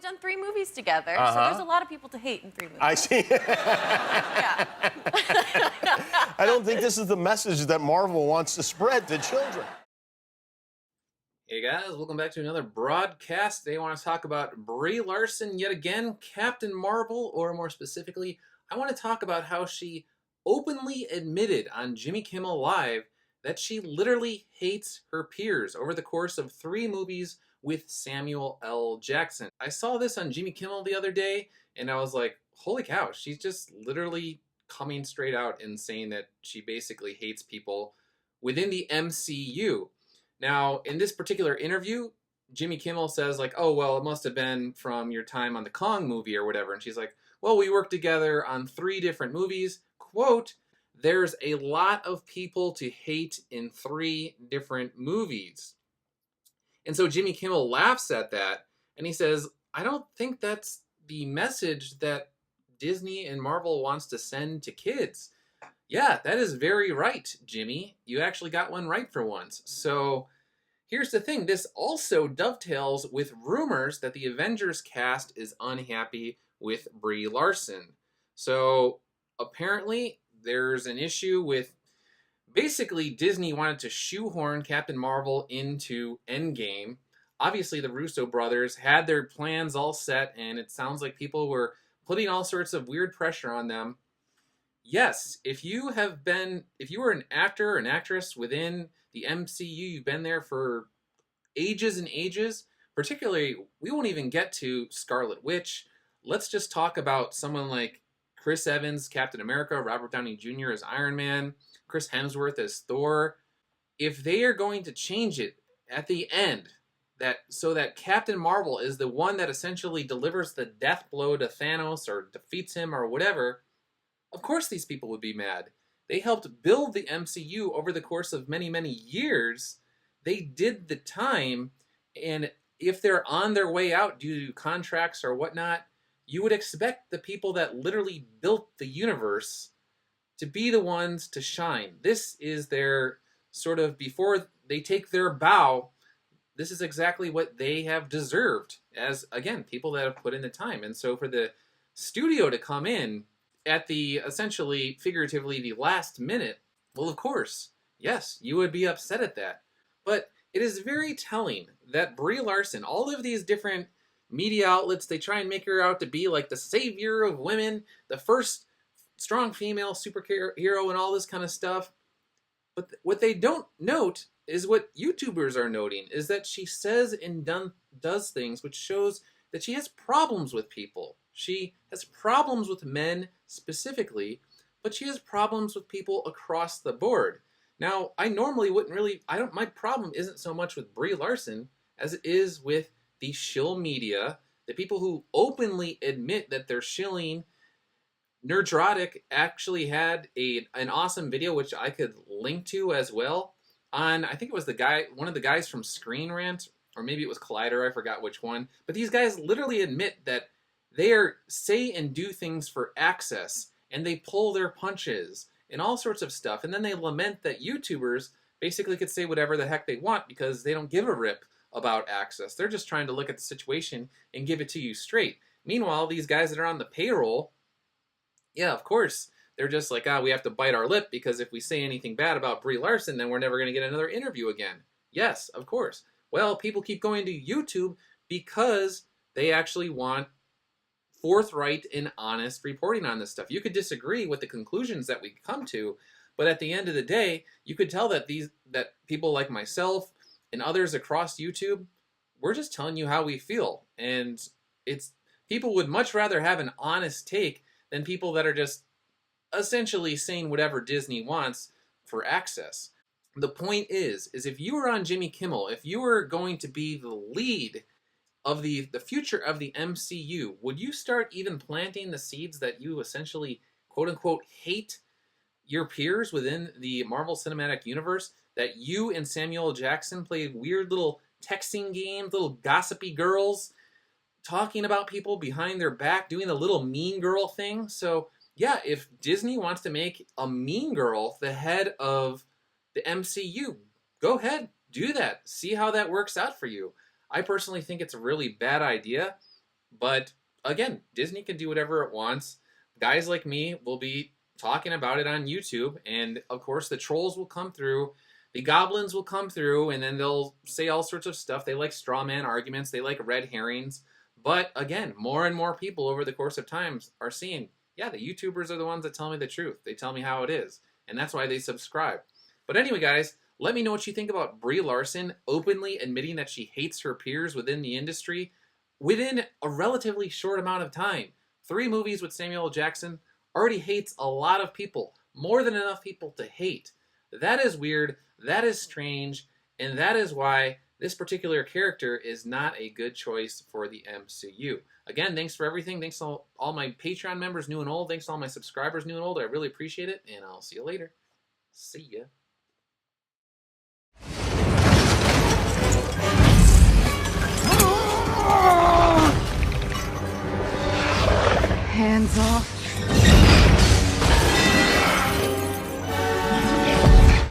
we've done 3 movies together, so Uh-huh. there's a lot of people to hate in 3 movies. I see. Yeah. I don't think this is the message that Marvel wants to spread to children. Hey guys, welcome back to another broadcast. Today I want to talk about Brie Larson yet again, Captain Marvel, or more specifically, I want to talk about how she openly admitted on Jimmy Kimmel Live that she literally hates her peers over the course of 3 movies with Samuel L. Jackson. I saw this on Jimmy Kimmel the other day, and I was like, holy cow, she's just literally coming straight out and saying that she basically hates people within the MCU. Now, in this particular interview, Jimmy Kimmel says, like, oh, well, it must have been from your time on the Kong movie or whatever. And she's like, well, we worked together on 3 different movies. Quote, there's a lot of people to hate in 3 different movies. And so Jimmy Kimmel laughs at that, and he says, I don't think that's the message that Disney and Marvel wants to send to kids. Yeah, that is very right, Jimmy. You actually got one right for once. So here's the thing. This also dovetails with rumors that the Avengers cast is unhappy with Brie Larson. So apparently there's an issue with basically Disney wanted to shoehorn Captain Marvel into Endgame. Obviously the Russo brothers had their plans all set, and it sounds like people were putting all sorts of weird pressure on them. Yes, if you were an actor or an actress within the MCU, you've been there for ages and ages. Particularly, we won't even get to Scarlet Witch. Let's just talk about someone like Chris Evans, Captain America, Robert Downey Jr. as Iron Man, Chris Hemsworth as Thor. If they are going to change it at the end, so that Captain Marvel is the one that essentially delivers the death blow to Thanos or defeats him or whatever, of course these people would be mad. They helped build the MCU over the course of many, many years. They did the time, and if they're on their way out due to contracts or whatnot, you would expect the people that literally built the universe to be the ones to shine. This is their sort of, before they take their bow, this is exactly what they have deserved as, again, people that have put in the time. And so for the studio to come in at the, essentially, figuratively, the last minute, well, of course, yes, you would be upset at that. But it is very telling that Brie Larson, all of these different media outlets, they try and make her out to be like the savior of women, the first strong female superhero and all this kind of stuff. But what they don't note is what YouTubers are noting, is that she says and does things which shows that she has problems with people. She has problems with men specifically, but she has problems with people across the board. Now, I normally wouldn't really, my problem isn't so much with Brie Larson as it is with the shill media, the people who openly admit that they're shilling. Nerdrotic actually had an awesome video, which I could link to as well, on, I think it was one of the guys from Screen Rant, or maybe it was Collider, I forgot which one, but these guys literally admit that they say and do things for access, and they pull their punches, and all sorts of stuff, and then they lament that YouTubers basically could say whatever the heck they want because they don't give a rip about access. They're just trying to look at the situation and give it to you straight. Meanwhile, these guys that are on the payroll, yeah, of course, they're just like, we have to bite our lip because if we say anything bad about Brie Larson, then we're never going to get another interview again. Yes, of course. Well, people keep going to YouTube because they actually want forthright and honest reporting on this stuff. You could disagree with the conclusions that we come to, but at the end of the day, you could tell that that people like myself and others across YouTube, we're just telling you how we feel. And people would much rather have an honest take than people that are just essentially saying whatever Disney wants for access. The point is if you were on Jimmy Kimmel, if you were going to be the lead of the future of the MCU, would you start even planting the seeds that you essentially, quote-unquote, hate your peers within the Marvel Cinematic Universe? That you and Samuel L. Jackson played weird little texting games, little gossipy girls, talking about people behind their back, doing the little mean girl thing? So, yeah, if Disney wants to make a mean girl the head of the MCU, go ahead, do that. See how that works out for you. I personally think it's a really bad idea. But again, Disney can do whatever it wants. Guys like me will be talking about it on YouTube, and of course the trolls will come through, the goblins will come through, and then they'll say all sorts of stuff. They like straw man arguments, they like red herrings. But again, more and more people over the course of time are seeing, yeah, the YouTubers are the ones that tell me the truth. They tell me how it is, and that's why they subscribe. But anyway, guys, let me know what you think about Brie Larson openly admitting that she hates her peers within the industry within a relatively short amount of time. 3 movies with Samuel L. Jackson, already hates a lot of people, more than enough people to hate. That is weird, that is strange, and that is why this particular character is not a good choice for the MCU. Again, thanks for everything. Thanks to all my Patreon members, new and old. Thanks to all my subscribers, new and old. I really appreciate it, and I'll see you later. See ya. Hands off.